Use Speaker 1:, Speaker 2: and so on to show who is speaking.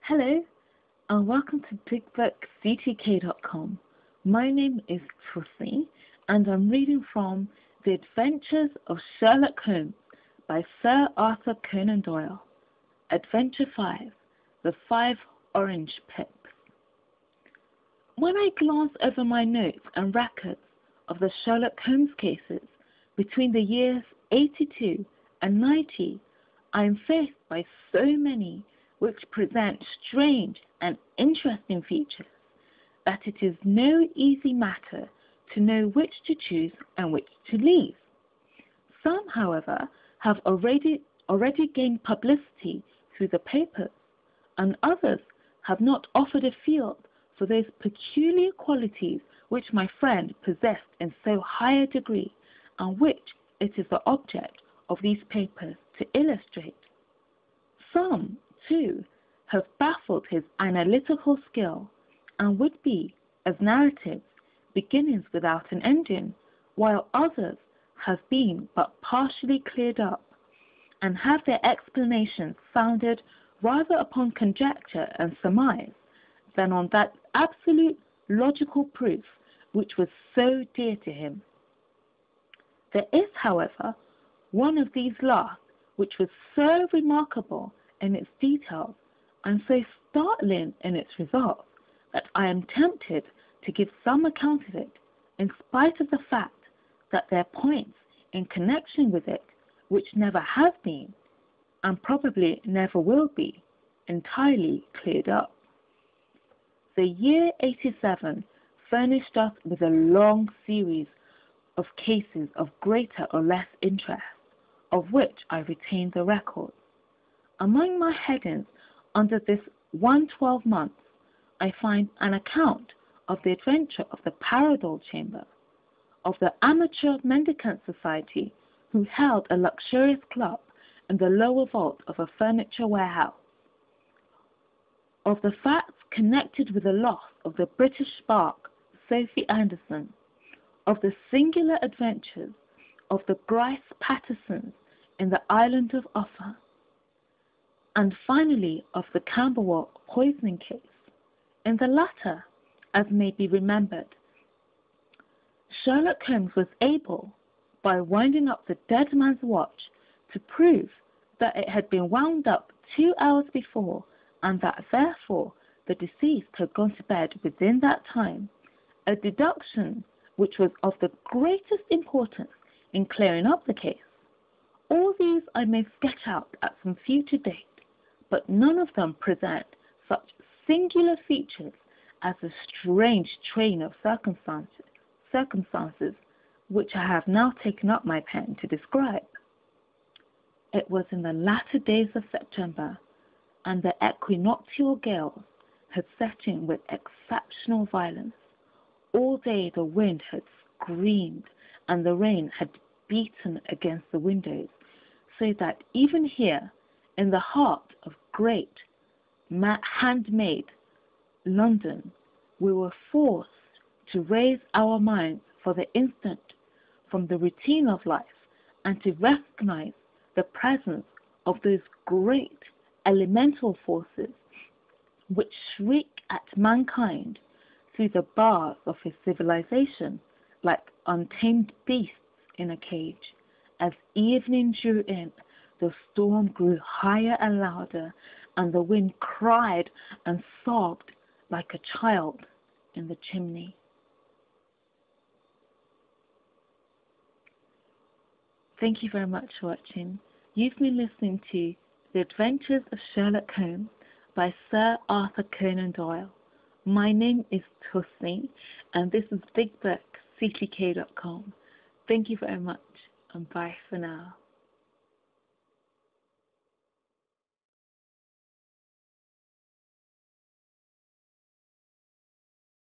Speaker 1: Hello, and welcome to BigBookCTK.com. My name is Tussie, and I'm reading from The Adventures of Sherlock Holmes by Sir Arthur Conan Doyle. Adventure 5, The 5 Orange Pips. When I glance over my notes and records of the Sherlock Holmes cases between the years 82 and 90, I am faced by so many which present strange and interesting features that it is no easy matter to know which to choose and which to leave. Some, however, have already gained publicity through the papers, and others have not offered a field for those peculiar qualities which my friend possessed in so high a degree, and which it is the object of these papers to illustrate. Some, too, have baffled his analytical skill, and would be, as narratives, beginnings without an ending, while others have been but partially cleared up, and have their explanations founded rather upon conjecture and surmise than on that absolute logical proof which was so dear to him. There is, however, one of these last which was so remarkable in its details and so startling in its results that I am tempted to give some account of it, in spite of the fact that there are points in connection with it which never have been, and probably never will be, entirely cleared up. The year 87 furnished us with a long series of cases of greater or less interest, of which I retain the records. Among my headings under this 112 months, I find an account of the adventure of the Paradol Chamber, of the Amateur Mendicant Society who held a luxurious club in the lower vault of a furniture warehouse, of the facts connected with the loss of the British spark Sophie Anderson, of the singular adventures of the Grice Pattersons in the island of Offa, and finally of the Camberwell poisoning case. In the latter, as may be remembered, Sherlock Holmes was able, by winding up the dead man's watch, to prove that it had been wound up 2 hours before, and that therefore the deceased had gone to bed within that time, a deduction which was of the greatest importance in clearing up the case. All these I may sketch out at some future date, but none of them present such singular features as the strange train of circumstances which I have now taken up my pen to describe. It was in the latter days of September, and the equinoctial gales had set in with exceptional violence. All day the wind had screamed, and the rain had beaten against the windows, so that even here, in the heart of great, handmade London, we were forced to raise our minds for the instant from the routine of life and to recognize the presence of those great elemental forces which shriek at mankind through the bars of his civilization like untamed beasts in a cage. As evening drew in, the storm grew higher and louder, and the wind cried and sobbed like a child in the chimney. Thank you very much for watching. You've been listening to The Adventures of Sherlock Holmes by Sir Arthur Conan Doyle. My name is Tussie, and this is BigBookCTK.com. Thank you very much, and bye for now.